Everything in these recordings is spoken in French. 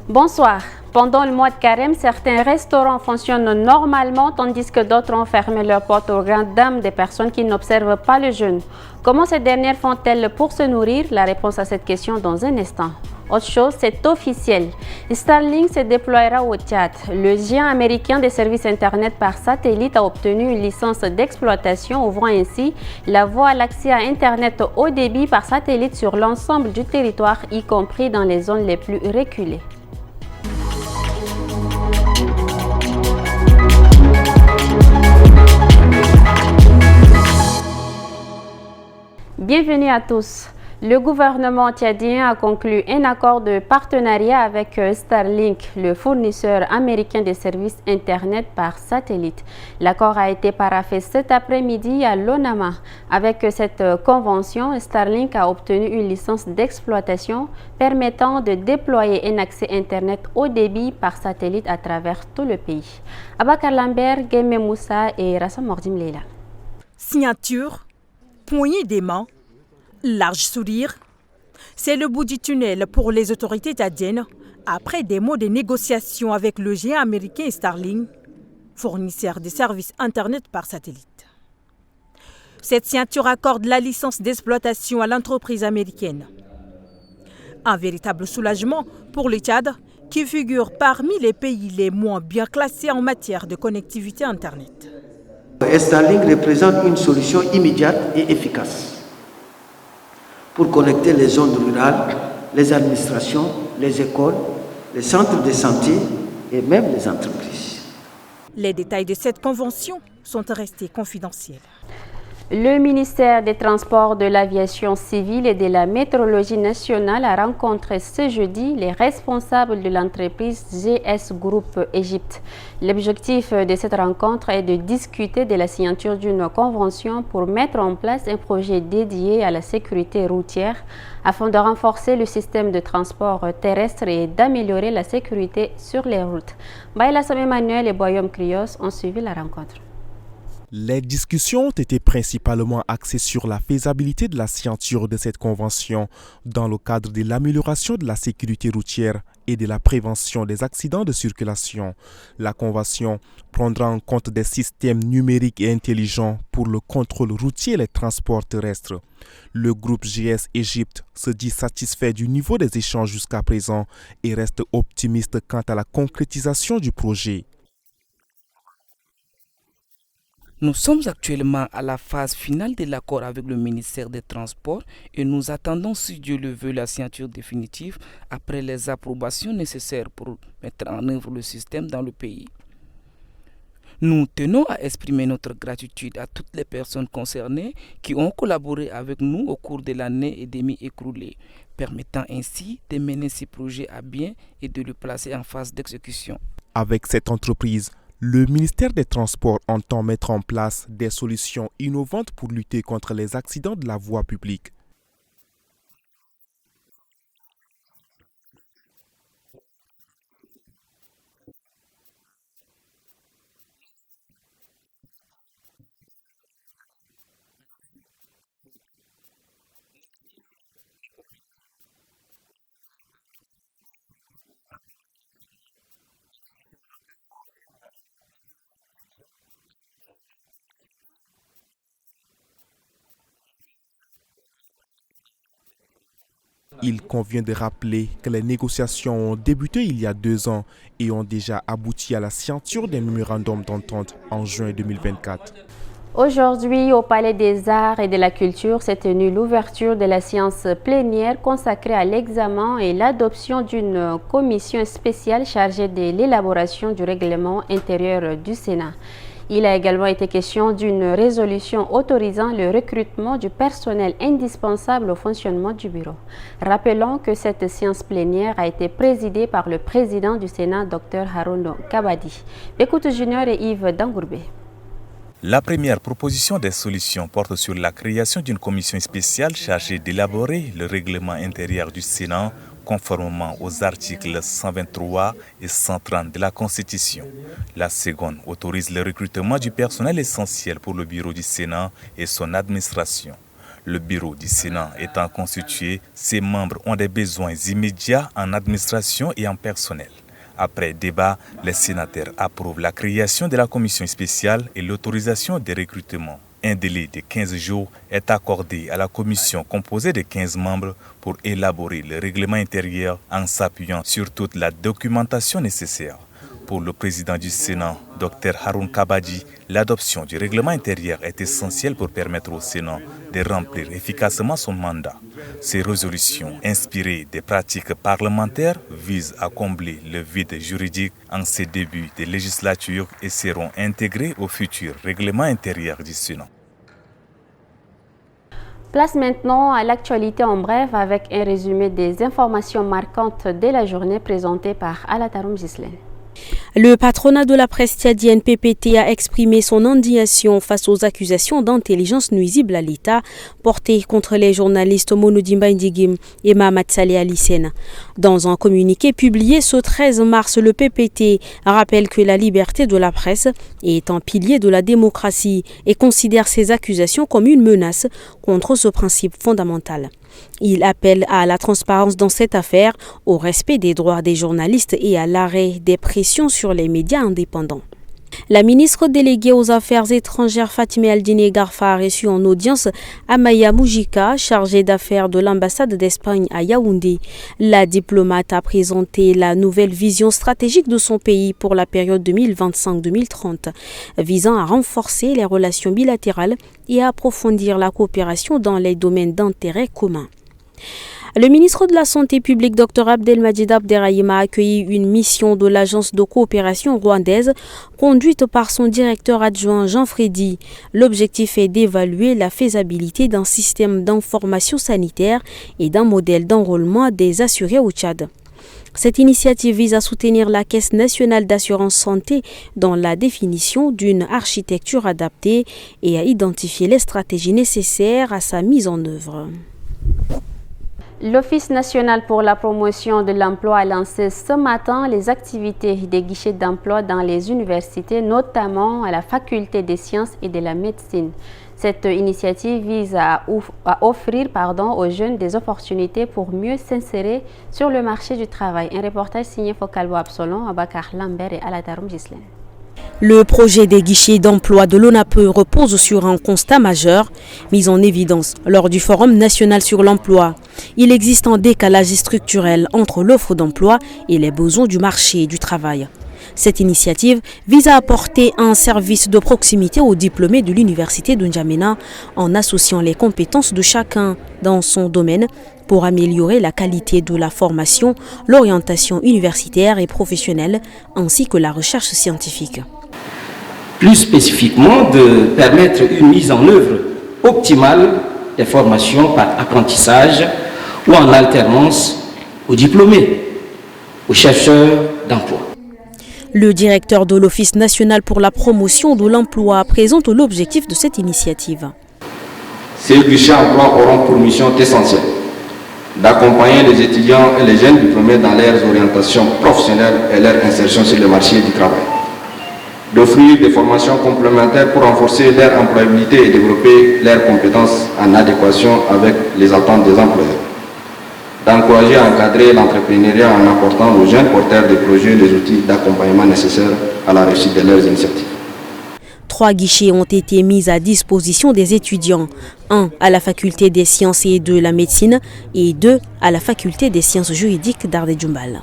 Bonsoir. Pendant le mois de carême, certains restaurants fonctionnent normalement tandis que d'autres ont fermé leurs portes aux grandes dames des personnes qui n'observent pas le jeûne. Comment ces dernières font-elles pour se nourrir? La réponse à cette question dans un instant. Autre chose, c'est officiel. Starlink se déploiera au Tchad. Le géant américain des services Internet par satellite a obtenu une licence d'exploitation, ouvrant ainsi la voie à l'accès à Internet haut débit par satellite sur l'ensemble du territoire, y compris dans les zones les plus reculées. Bienvenue à tous. Le gouvernement tchadien a conclu un accord de partenariat avec Starlink, le fournisseur américain des services Internet par satellite. L'accord a été paraphé cet après-midi à l'ONAMA. Avec cette convention, Starlink a obtenu une licence d'exploitation permettant de déployer un accès Internet haut débit par satellite à travers tout le pays. Abakar Lambert, Guémé Moussa et Rassam Mordim Leila. Signature, poignée des mains, large sourire. C'est le bout du tunnel pour les autorités tchadiennes après des mois de négociations avec le géant américain Starlink, fournisseur de services Internet par satellite. Cette signature accorde la licence d'exploitation à l'entreprise américaine. Un véritable soulagement pour le Tchad, qui figure parmi les pays les moins bien classés en matière de connectivité Internet. Starlink représente une solution immédiate et efficace pour connecter les zones rurales, les administrations, les écoles, les centres de santé et même les entreprises. Les détails de cette convention sont restés confidentiels. Le ministère des Transports, de l'Aviation civile et de la Météorologie nationale a rencontré ce jeudi les responsables de l'entreprise GS Group Égypte. L'objectif de cette rencontre est de discuter de la signature d'une convention pour mettre en place un projet dédié à la sécurité routière afin de renforcer le système de transport terrestre et d'améliorer la sécurité sur les routes. Baïla Sam-Emmanuel et Boyom Krios ont suivi la rencontre. Les discussions ont été principalement axées sur la faisabilité de la signature de cette convention dans le cadre de l'amélioration de la sécurité routière et de la prévention des accidents de circulation. La convention prendra en compte des systèmes numériques et intelligents pour le contrôle routier et les transports terrestres. Le groupe GS Égypte se dit satisfait du niveau des échanges jusqu'à présent et reste optimiste quant à la concrétisation du projet. Nous sommes actuellement à la phase finale de l'accord avec le ministère des Transports et nous attendons, si Dieu le veut, la signature définitive après les approbations nécessaires pour mettre en œuvre le système dans le pays. Nous tenons à exprimer notre gratitude à toutes les personnes concernées qui ont collaboré avec nous au cours de l'année et demie écoulée, permettant ainsi de mener ce projet à bien et de le placer en phase d'exécution. Avec cette entreprise, le ministère des Transports entend mettre en place des solutions innovantes pour lutter contre les accidents de la voie publique. Il convient de rappeler que les négociations ont débuté il y a 2 ans et ont déjà abouti à la signature d'un mémorandum d'entente en juin 2024. Aujourd'hui, au Palais des Arts et de la Culture, s'est tenue l'ouverture de la séance plénière consacrée à l'examen et l'adoption d'une commission spéciale chargée de l'élaboration du règlement intérieur du Sénat. Il a également été question d'une résolution autorisant le recrutement du personnel indispensable au fonctionnement du bureau. Rappelons que cette séance plénière a été présidée par le président du Sénat, Dr Haroun Kabadi. Bécoute Junior et Yves Dangourbé. La première proposition des solutions porte sur la création d'une commission spéciale chargée d'élaborer le règlement intérieur du Sénat conformément aux articles 123 et 130 de la Constitution. La seconde autorise le recrutement du personnel essentiel pour le bureau du Sénat et son administration. Le bureau du Sénat étant constitué, ses membres ont des besoins immédiats en administration et en personnel. Après débat, les sénateurs approuvent la création de la commission spéciale et l'autorisation des recrutements. Un délai de 15 jours est accordé à la commission composée de 15 membres pour élaborer le règlement intérieur en s'appuyant sur toute la documentation nécessaire. Pour le président du Sénat, Dr Haroun Kabadji, l'adoption du règlement intérieur est essentielle pour permettre au Sénat de remplir efficacement son mandat. Ces résolutions, inspirées des pratiques parlementaires, visent à combler le vide juridique en ces débuts de législature et seront intégrées au futur règlement intérieur du Sénat. Place maintenant à l'actualité en bref avec un résumé des informations marquantes de la journée présentées par Alataroum Gislaine. Le patronat de la presse tchadienne PPT a exprimé son indignation face aux accusations d'intelligence nuisible à l'État portées contre les journalistes Monodimba Ndigim et Mahamat Saleh Alissène. Dans un communiqué publié ce 13 mars, le PPT rappelle que la liberté de la presse est un pilier de la démocratie et considère ces accusations comme une menace contre ce principe fondamental. Il appelle à la transparence dans cette affaire, au respect des droits des journalistes et à l'arrêt des pressions sur les médias indépendants. La ministre déléguée aux Affaires étrangères Fatimé Aldine Garfa a reçu en audience Amaya Moujika, chargée d'affaires de l'ambassade d'Espagne à Yaoundé. La diplomate a présenté la nouvelle vision stratégique de son pays pour la période 2025-2030, visant à renforcer les relations bilatérales et à approfondir la coopération dans les domaines d'intérêt commun. Le ministre de la Santé publique, Dr Abdelmajid Abderrahim, a accueilli une mission de l'agence de coopération rwandaise conduite par son directeur adjoint Jean Freddy. L'objectif est d'évaluer la faisabilité d'un système d'information sanitaire et d'un modèle d'enrôlement des assurés au Tchad. Cette initiative vise à soutenir la Caisse nationale d'assurance santé dans la définition d'une architecture adaptée et à identifier les stratégies nécessaires à sa mise en œuvre. L'Office national pour la promotion de l'emploi a lancé ce matin les activités des guichets d'emploi dans les universités, notamment à la faculté des sciences et de la médecine. Cette initiative vise à offrir aux jeunes des opportunités pour mieux s'insérer sur le marché du travail. Un reportage signé Fokalbo Absolon, Abakar Lambert et Alataroum Gislaine. Le projet des guichets d'emploi de l'ONAPE repose sur un constat majeur mis en évidence lors du Forum national sur l'emploi. Il existe un décalage structurel entre l'offre d'emploi et les besoins du marché du travail. Cette initiative vise à apporter un service de proximité aux diplômés de l'université de N'Djamena en associant les compétences de chacun dans son domaine pour améliorer la qualité de la formation, l'orientation universitaire et professionnelle ainsi que la recherche scientifique. Plus spécifiquement, de permettre une mise en œuvre optimale des formations par apprentissage ou en alternance aux diplômés, aux chercheurs d'emploi. Le directeur de l'Office national pour la promotion de l'emploi présente l'objectif de cette initiative. Ces guichets emploi auront pour mission essentielle d'accompagner les étudiants et les jeunes diplômés dans leurs orientations professionnelles et leur insertion sur le marché du travail, d'offrir des formations complémentaires pour renforcer leur employabilité et développer leurs compétences en adéquation avec les attentes des employeurs, d'encourager à encadrer l'entrepreneuriat en apportant aux jeunes porteurs de projets les outils d'accompagnement nécessaires à la réussite de leurs initiatives. 3 guichets ont été mis à disposition des étudiants, 1 à la faculté des sciences et de la médecine et 2 à la faculté des sciences juridiques d'Ardé-Djumbal.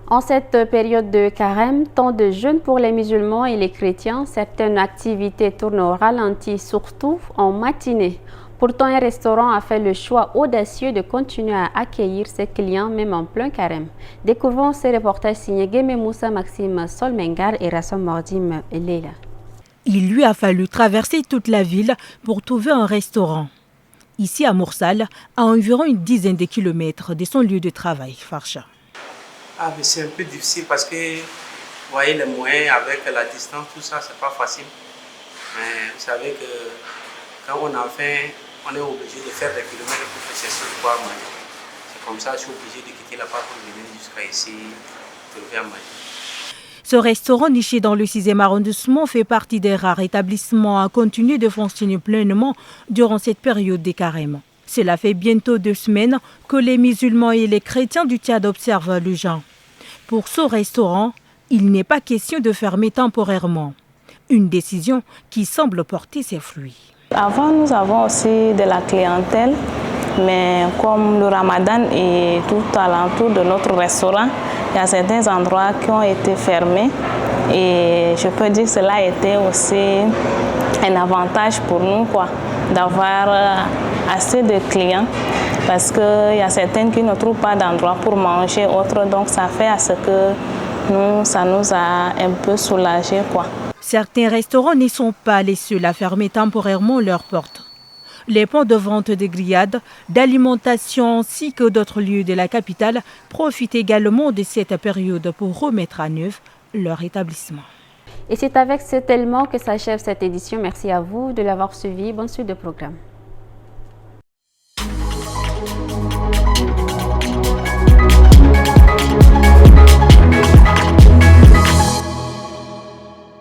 En cette période de carême, temps de jeûne pour les musulmans et les chrétiens, certaines activités tournent au ralenti, surtout en matinée. Pourtant, un restaurant a fait le choix audacieux de continuer à accueillir ses clients même en plein carême. Découvrons ce reportage signé Guémé Moussa, Maxime Solmengar et Rassom Mordim Leila. Il lui a fallu traverser toute la ville pour trouver un restaurant. Ici à Moursal, à environ une dizaine de kilomètres de son lieu de travail, Farcha. Mais c'est un peu difficile parce que, vous voyez, les moyens avec la distance, tout ça, c'est pas facile. Mais vous savez que quand on a faim, on est obligé de faire des kilomètres pour chercher quoi manger. C'est comme ça que je suis obligé de quitter la part pour venir jusqu'à ici, pour faire manger. Ce restaurant niché dans le 6e arrondissement fait partie des rares établissements à continuer de fonctionner pleinement durant cette période des carêmes. Cela fait bientôt 2 semaines que les musulmans et les chrétiens du Tchad observent le jeûne. Pour ce restaurant, il n'est pas question de fermer temporairement. Une décision qui semble porter ses fruits. Avant, nous avons aussi de la clientèle, mais comme le ramadan est tout alentour de notre restaurant, il y a certains endroits qui ont été fermés et je peux dire que cela a été aussi un avantage pour nous d'avoir assez de clients parce qu'il y a certaines qui ne trouvent pas d'endroit pour manger, autres, donc ça fait à ce que ça nous a un peu soulagés. Certains restaurants ne sont pas les seuls à fermer temporairement leurs portes. Les points de vente de grillades, d'alimentation ainsi que d'autres lieux de la capitale profitent également de cette période pour remettre à neuf leur établissement. Et c'est avec cet élément que s'achève cette édition. Merci à vous de l'avoir suivi. Bonne suite de programme.